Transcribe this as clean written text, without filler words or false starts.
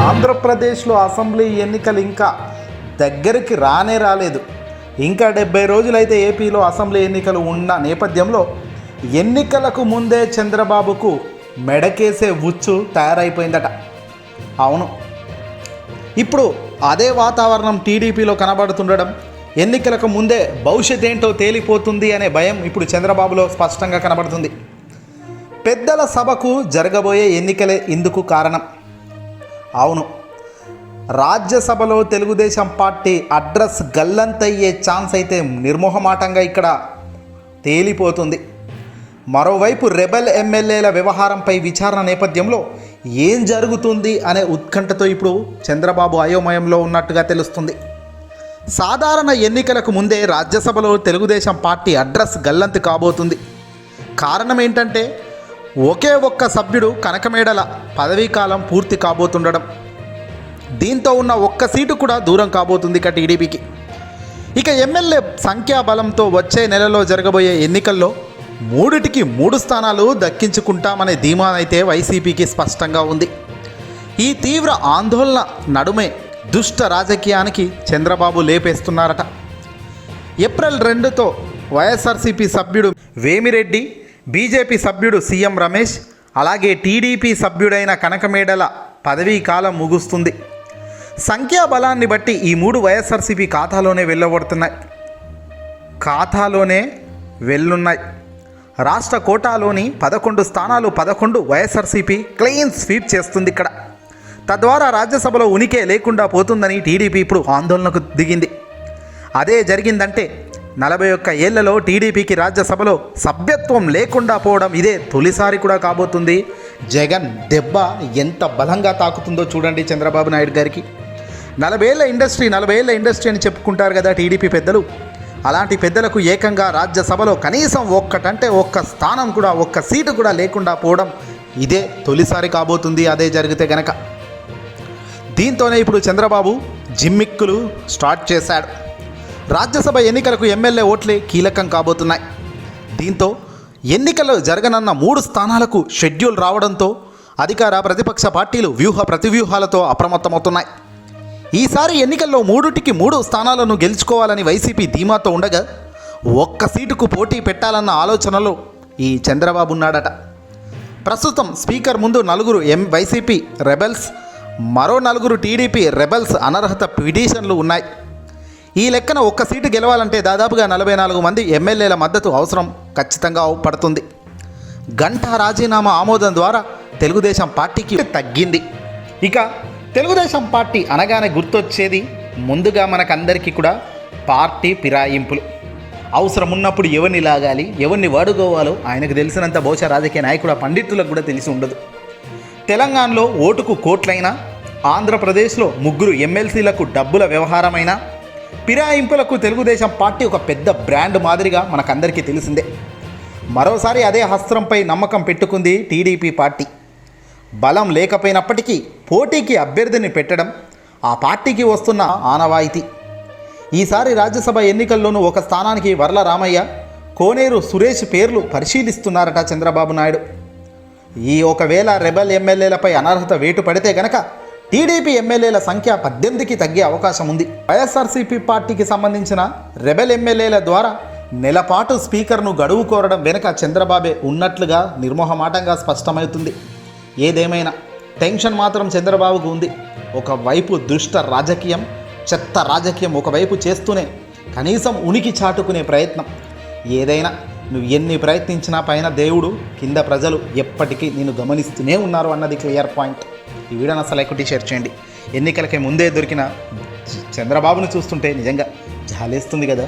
ఆంధ్రప్రదేశ్లో అసెంబ్లీ ఎన్నికలు ఇంకా దగ్గరికి రాలేదు. ఇంకా 70 రోజులైతే ఏపీలో అసెంబ్లీ ఎన్నికలు ఉన్న నేపథ్యంలో ఎన్నికలకు ముందే చంద్రబాబుకు మెడకేసే ఉచ్చు తయారైపోయిందట. అవును, ఇప్పుడు అదే వాతావరణం టీడీపీలో కనబడుతుండడం, ఎన్నికలకు ముందే భవిష్యత్ ఏంటో తేలిపోతుంది అనే భయం ఇప్పుడు చంద్రబాబులో స్పష్టంగా కనబడుతుంది. పెద్దల సభకు జరగబోయే ఎన్నికలే ఇందుకు కారణం. అవును, రాజ్యసభలో తెలుగుదేశం పార్టీ అడ్రస్ గల్లంతయ్యే ఛాన్స్ అయితే నిర్మోహమాటంగా ఇక్కడ తేలిపోతుంది. మరోవైపు రెబెల్ ఎమ్మెల్యేల వ్యవహారంపై విచారణ నేపథ్యంలో ఏం జరుగుతుంది అనే ఉత్కంఠతో ఇప్పుడు చంద్రబాబు అయోమయంలో ఉన్నట్టుగా తెలుస్తుంది. సాధారణ ఎన్నికలకు ముందే రాజ్యసభలో తెలుగుదేశం పార్టీ అడ్రస్ గల్లంతు కాబోతుంది. కారణం ఏంటంటే ఒకే ఒక్క సభ్యుడు కనకమేడల పదవీకాలం పూర్తి కాబోతుండడం. దీంతో ఉన్న ఒక్క సీటు కూడా దూరం కాబోతుంది ఇక టీడీపీకి. ఇక ఎమ్మెల్యే సంఖ్యాబలంతో వచ్చే నెలలో జరగబోయే ఎన్నికల్లో 3 స్థానాలు దక్కించుకుంటామనే ధీమా అయితే వైసీపీకి స్పష్టంగా ఉంది. ఈ తీవ్ర ఆందోళన నడుమే దుష్ట రాజకీయానికి చంద్రబాబు లేపేస్తున్నారట. ఏప్రిల్ 2తో వైఎస్ఆర్సీపీ సభ్యుడు వేమిరెడ్డి, బీజేపీ సభ్యుడు సీఎం రమేష్, అలాగే టీడీపీ సభ్యుడైన కనకమేడల పదవీ కాలం ముగుస్తుంది. సంఖ్యాబలాన్ని బట్టి ఈ 3 వైఎస్ఆర్సీపీ ఖాతాలోనే వెళ్ళున్నాయి. రాష్ట్ర కోటాలోని 11 స్థానాలు 11 వైఎస్ఆర్సీపీ క్లీన్ స్వీప్ చేస్తుంది ఇక్కడ. తద్వారా రాజ్యసభలో ఉనికే లేకుండా పోతుందని టీడీపీ ఇప్పుడు ఆందోళనకు దిగింది. అదే జరిగిందంటే 41 ఏళ్లలో టీడీపీకి రాజ్యసభలో సభ్యత్వం లేకుండా పోవడం ఇదే తొలిసారి కూడా కాబోతుంది. జగన్ దెబ్బ ఎంత బలంగా తాకుతుందో చూడండి చంద్రబాబు నాయుడు గారికి. 40 ఏళ్ల ఇండస్ట్రీ అని చెప్పుకుంటారు కదా టీడీపీ పెద్దలు. అలాంటి పెద్దలకు ఏకంగా రాజ్యసభలో కనీసం ఒక్క స్థానం కూడా, ఒక్క సీటు కూడా లేకుండా పోవడం ఇదే తొలిసారి కాబోతుంది అదే జరిగితే గనక. దీంతోనే ఇప్పుడు చంద్రబాబు జిమ్మిక్కులు స్టార్ట్ చేశాడు. రాజ్యసభ ఎన్నికలకు ఎమ్మెల్యే ఓట్లే కీలకం కాబోతున్నాయి. దీంతో ఎన్నికలు జరగనున్న 3 స్థానాలకు షెడ్యూల్ రావడంతో అధికార ప్రతిపక్ష పార్టీలు ప్రతివ్యూహాలతో అప్రమత్తమవుతున్నాయి. ఈసారి ఎన్నికల్లో 3 స్థానాలను గెలుచుకోవాలని వైసీపీ ధీమాతో ఉండగా ఒక్క సీటుకు పోటీ పెట్టాలన్న ఆలోచనలో ఈ చంద్రబాబు ఉన్నాడట. ప్రస్తుతం స్పీకర్ ముందు 4 వైసీపీ రెబెల్స్, మరో 4 టీడీపీ రెబెల్స్ అనర్హత పిటిషన్లు ఉన్నాయి. ఈ లెక్కన ఒక్క సీటు గెలవాలంటే దాదాపుగా 44 మంది ఎమ్మెల్యేల మద్దతు అవసరం ఖచ్చితంగా పడుతుంది. గంటా రాజీనామా ఆమోదం ద్వారా తెలుగుదేశం పార్టీకి తగ్గింది. ఇక తెలుగుదేశం పార్టీ అనగానే గుర్తొచ్చేది ముందుగా మనకందరికీ కూడా పార్టీ ఫిరాయింపులు. అవసరం ఉన్నప్పుడు ఎవరిని లాగాలి, ఎవరిని వాడుకోవాలో ఆయనకు తెలిసినంత బహుశా రాజకీయ నాయకుడు పండితులకు కూడా తెలిసి ఉండదు. తెలంగాణలో ఓటుకు కోట్లైనా, ఆంధ్రప్రదేశ్లో 3 ఎమ్మెల్సీలకు డబ్బుల వ్యవహారమైనా, ఫిరాయింపులకు తెలుగుదేశం పార్టీ ఒక పెద్ద బ్రాండ్ మాదిరిగా మనకందరికీ తెలిసిందే. మరోసారి అదే అస్త్రంపై నమ్మకం పెట్టుకుంది టీడీపీ పార్టీ. బలం లేకపోయినప్పటికీ పోటీకి అభ్యర్థిని పెట్టడం ఆ పార్టీకి వస్తున్న ఆనవాయితీ. ఈసారి రాజ్యసభ ఎన్నికల్లోనూ ఒక స్థానానికి వర్ల రామయ్య, కోనేరు సురేష్ పేర్లు పరిశీలిస్తున్నారట చంద్రబాబు నాయుడు. ఈ ఒకవేళ రెబెల్ ఎమ్మెల్యేలపై అనర్హత వేటు పడితే గనక టీడీపీ ఎమ్మెల్యేల సంఖ్య 18కి తగ్గే అవకాశం ఉంది. వైఎస్ఆర్సీపీ పార్టీకి సంబంధించిన రెబెల్ ఎమ్మెల్యేల ద్వారా నెలపాటు స్పీకర్ను గడువు కోరడం వెనుక చంద్రబాబే ఉన్నట్లుగా నిర్మోహమాటంగా స్పష్టమవుతుంది. ఏదేమైనా టెన్షన్ మాత్రం చంద్రబాబుకు ఉంది. ఒకవైపు దుష్ట రాజకీయం, చెత్త రాజకీయం ఒకవైపు చేస్తూనే కనీసం ఉనికి చాటుకునే ప్రయత్నం. ఏదైనా నువ్వు ఎన్ని ప్రయత్నించినా పైన దేవుడు, కింద ప్రజలు ఎప్పటికీ నేను గమనిస్తూనే ఉన్నారు అన్నది క్లియర్ పాయింట్. ఈ వీడియోని అసలు లైక్ షేర్ చేయండి. ఎన్నికలకి ముందే దొరికిన చంద్రబాబును చూస్తుంటే నిజంగా జాలేస్తుంది కదా.